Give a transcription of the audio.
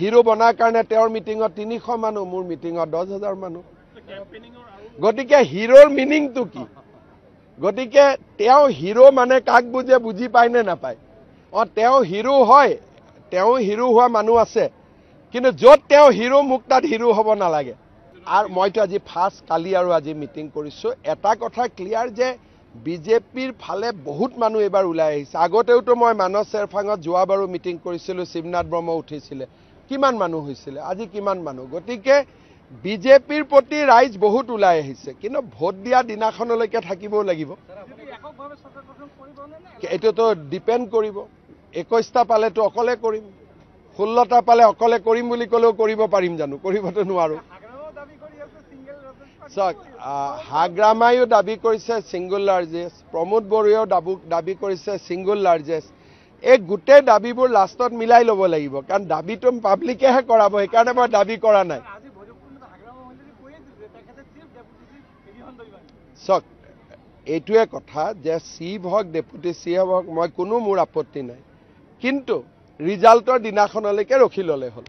Hero বনাৰ কাৰণে তেওঁৰ মিটিঙত 300 মানুহ, মোৰ মিটিঙত 10,000 মানুহ। গতিকে হিৰোৰ মিনিংটো কি? গতিকে তেওঁ হিৰো মানে কাক বুজে, বুজি পায় নে নাপায়? তেওঁ হিৰো হয়, তেওঁ হিৰো হোৱা মানুহ আছে, কিন্তু য'ত তেওঁ হিৰো মোক তাত হিৰো হ'ব নালাগে। আৰু মইতো আজি ফাৰ্ষ্ট কালি আৰু আজি মিটিং কৰিছোঁ, এটা কথা ক্লিয়াৰ যে বিজেপিৰ ফালে বহুত মানুহ এইবাৰ ওলাই আহিছে। আগতেওতো মই মানস চেৰফাঙত যোৱাবাৰো মিটিং কৰিছিলোঁ, শিৱনাথ ব্ৰহ্ম উঠিছিলে, কিমান মানুহ হৈছিলে, আজি কিমান মানুহ। গতিকে বিজেপিৰ প্ৰতি ৰাইজ বহুত ওলাই আহিছে, কিন্তু ভোট দিয়া দিনাখনলৈকে থাকিবও লাগিব। এইটোতো ডিপেণ্ড কৰিব। 21টা পালেতো অকলে কৰিম, 16টা পালে অকলে কৰিম বুলি ক'লেও কৰিব পাৰিম জানো? কৰিবতো নোৱাৰোঁ। চাওক, হাগ্ৰামায়ো দাবী কৰিছে ছিংগুল লাৰ্জেষ্ট, প্ৰমোদ বড়োৱেও দাবী কৰিছে ছিংগুল লাৰ্জেষ্ট। এই গোটেই দাবীবোৰ লাষ্টত মিলাই ল'ব লাগিব, কাৰণ দাবীটো পাব্লিকেহে কৰাব, সেইকাৰণে মই দাবী কৰা নাই। চাওক, এইটোৱে কথা যে চিফ হওক, ডেপুটি চিফ হওক, মই কোনো মোৰ আপত্তি নাই, কিন্তু ৰিজাল্টৰ দিনাখনলৈকে ৰখি ল'লে হ'ল।